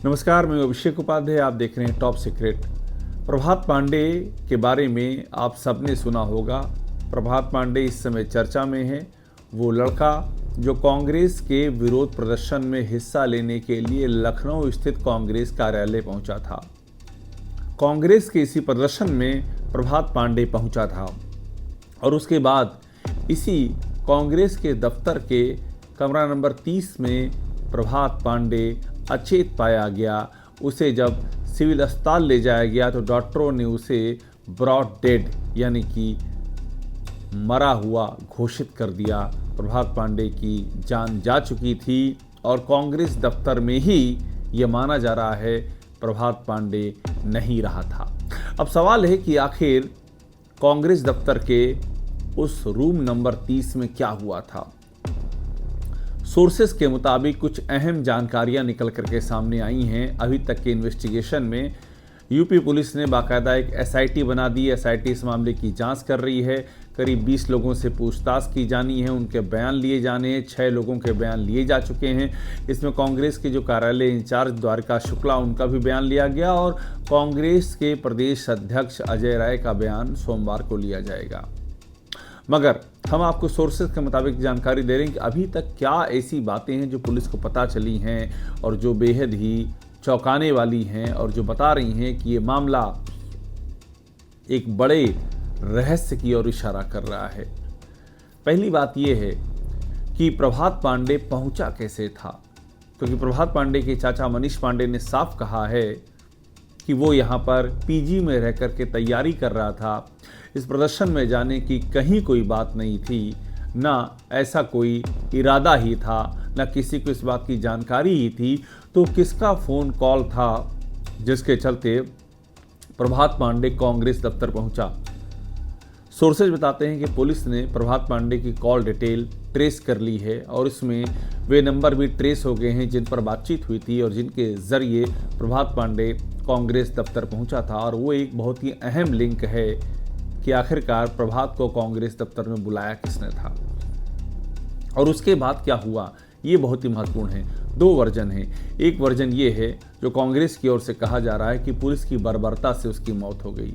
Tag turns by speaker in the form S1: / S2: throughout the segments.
S1: नमस्कार, मैं अभिषेक उपाध्याय। आप देख रहे हैं टॉप सीक्रेट। प्रभात पांडे के बारे में आप सबने सुना होगा। प्रभात पांडे इस समय चर्चा में है। वो लड़का जो कांग्रेस के विरोध प्रदर्शन में हिस्सा लेने के लिए लखनऊ स्थित कांग्रेस कार्यालय पहुंचा था। कांग्रेस के इसी प्रदर्शन में प्रभात पांडे पहुंचा था और उसके बाद इसी कांग्रेस के दफ्तर के कमरा नंबर 30 में प्रभात पांडे अचेत पाया गया। उसे जब सिविल अस्पताल ले जाया गया तो डॉक्टरों ने उसे ब्रॉड डेड यानी कि मरा हुआ घोषित कर दिया। प्रभात पांडे की जान जा चुकी थी और कांग्रेस दफ्तर में ही यह माना जा रहा है प्रभात पांडे नहीं रहा था। अब सवाल है कि आखिर कांग्रेस दफ्तर के उस रूम नंबर 30 में क्या हुआ था। सोर्सेस के मुताबिक कुछ अहम जानकारियां निकल करके सामने आई हैं। अभी तक के इन्वेस्टिगेशन में यूपी पुलिस ने बाकायदा एक एसआईटी बना दी। एसआईटी इस मामले की जांच कर रही है। करीब 20 लोगों से पूछताछ की जानी है, उनके बयान लिए जाने हैं। 6 लोगों के बयान लिए जा चुके हैं। इसमें कांग्रेस के जो कार्यालय इंचार्ज द्वारका शुक्ला, उनका भी बयान लिया गया और कांग्रेस के प्रदेश अध्यक्ष अजय राय का बयान सोमवार को लिया जाएगा। मगर हम आपको सोर्सेस के मुताबिक जानकारी दे रहे हैं कि अभी तक क्या ऐसी बातें हैं जो पुलिस को पता चली हैं और जो बेहद ही चौंकाने वाली हैं और जो बता रही हैं कि ये मामला एक बड़े रहस्य की ओर इशारा कर रहा है। पहली बात यह है कि प्रभात पांडे पहुंचा कैसे था, क्योंकि प्रभात पांडे के चाचा मनीष पांडे ने साफ कहा है कि वो यहाँ पर पीजी में रह कर के तैयारी कर रहा था। इस प्रदर्शन में जाने की कहीं कोई बात नहीं थी, ना ऐसा कोई इरादा ही था, ना किसी को इस बात की जानकारी ही थी। तो किसका फ़ोन कॉल था जिसके चलते प्रभात पांडे कांग्रेस दफ्तर पहुंचा। सोर्सेज बताते हैं कि पुलिस ने प्रभात पांडे की कॉल डिटेल ट्रेस कर ली है और इसमें वे नंबर भी ट्रेस हो गए हैं जिन पर बातचीत हुई थी और जिनके ज़रिए प्रभात पांडे कांग्रेस दफ्तर पहुंचा था। और वो एक बहुत ही अहम लिंक है कि आखिरकार प्रभात को कांग्रेस दफ्तर में बुलाया किसने था और उसके बाद क्या हुआ, ये बहुत ही महत्वपूर्ण है। 2 वर्जन हैं। एक वर्जन ये है जो कांग्रेस की ओर से कहा जा रहा है कि पुलिस की बर्बरता से उसकी मौत हो गई।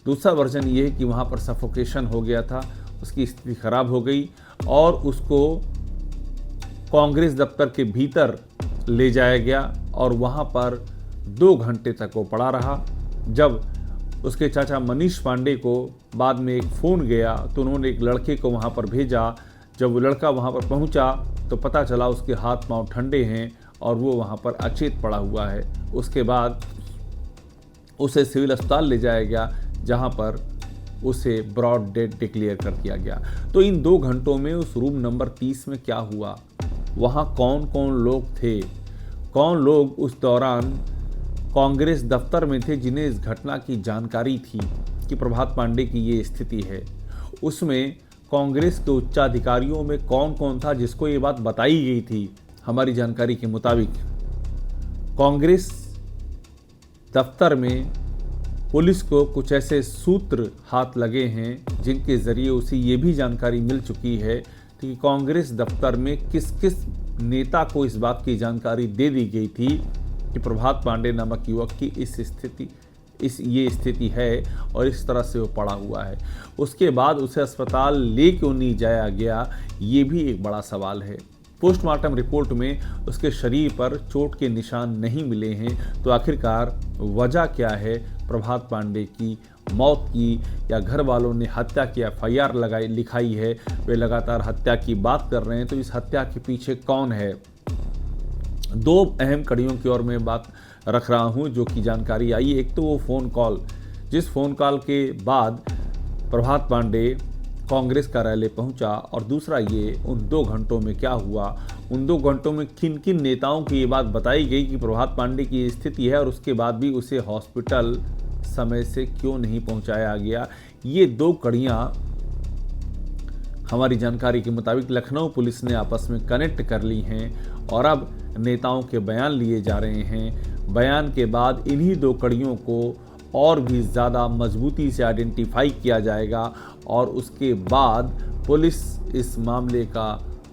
S1: दूसरा वर्जन ये है कि वहाँ पर सफोकेशन हो गया था, उसकी स्थिति खराब हो गई और उसको कांग्रेस दफ्तर के भीतर ले जाया गया और वहाँ पर 2 घंटे तक वो पड़ा रहा। जब उसके चाचा मनीष पांडे को बाद में एक फ़ोन गया तो उन्होंने एक लड़के को वहाँ पर भेजा। जब वो लड़का वहाँ पर पहुँचा तो पता चला उसके हाथ पांव ठंडे हैं और वो वहाँ पर अचेत पड़ा हुआ है। उसके बाद उसे सिविल अस्पताल ले जाया गया जहाँ पर उसे ब्रॉड डेड डिक्लेयर कर दिया गया। तो इन 2 घंटों में उस रूम नंबर 30 में क्या हुआ, वहाँ कौन कौन लोग थे, कौन लोग उस दौरान कांग्रेस दफ्तर में थे जिन्हें इस घटना की जानकारी थी कि प्रभात पांडे की ये स्थिति है। उसमें कांग्रेस के उच्चाधिकारियों में कौन कौन था जिसको ये बात बताई गई थी। हमारी जानकारी के मुताबिक कांग्रेस दफ्तर में पुलिस को कुछ ऐसे सूत्र हाथ लगे हैं जिनके ज़रिए उसे ये भी जानकारी मिल चुकी है कि कांग्रेस दफ्तर में किस किस नेता को इस बात की जानकारी दे दी गई थी कि प्रभात पांडे नामक युवक की ये स्थिति है और इस तरह से वो पड़ा हुआ है। उसके बाद उसे अस्पताल ले क्यों नहीं जाया गया, ये भी एक बड़ा सवाल है। पोस्टमार्टम रिपोर्ट में उसके शरीर पर चोट के निशान नहीं मिले हैं। तो आखिरकार वजह क्या है प्रभात पांडे की मौत की, या घर वालों ने हत्या की एफआईआर लिखाई है, वे लगातार हत्या की बात कर रहे हैं। तो इस हत्या के पीछे कौन है, 2 अहम कड़ियों की ओर मैं बात रख रहा हूं जो कि जानकारी आई। एक तो वो फ़ोन कॉल, जिस फ़ोन कॉल के बाद प्रभात पांडे कांग्रेस कार्यालय पहुंचा, और दूसरा ये उन 2 घंटों में क्या हुआ, उन 2 घंटों में किन किन नेताओं की ये बात बताई गई कि प्रभात पांडे की स्थिति है और उसके बाद भी उसे हॉस्पिटल समय से क्यों नहीं पहुंचाया गया। ये 2 कड़ियाँ हमारी जानकारी के मुताबिक लखनऊ पुलिस ने आपस में कनेक्ट कर ली हैं और अब नेताओं के बयान लिए जा रहे हैं। बयान के बाद इन्हीं 2 कड़ियों को और भी ज़्यादा मजबूती से आइडेंटिफाई किया जाएगा और उसके बाद पुलिस इस मामले का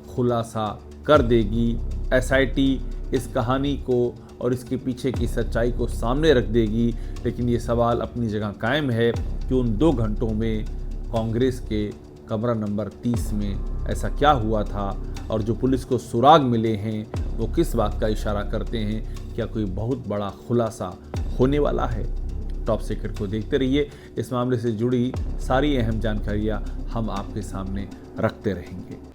S1: खुलासा कर देगी। एसआईटी इस कहानी को और इसके पीछे की सच्चाई को सामने रख देगी। लेकिन ये सवाल अपनी जगह कायम है कि उन 2 घंटों में कांग्रेस के कमरा नंबर 30 में ऐसा क्या हुआ था, और जो पुलिस को सुराग मिले हैं वो किस बात का इशारा करते हैं। क्या कोई बहुत बड़ा खुलासा होने वाला है? टॉप सीक्रेट को देखते रहिए। इस मामले से जुड़ी सारी अहम जानकारियाँ हम आपके सामने रखते रहेंगे।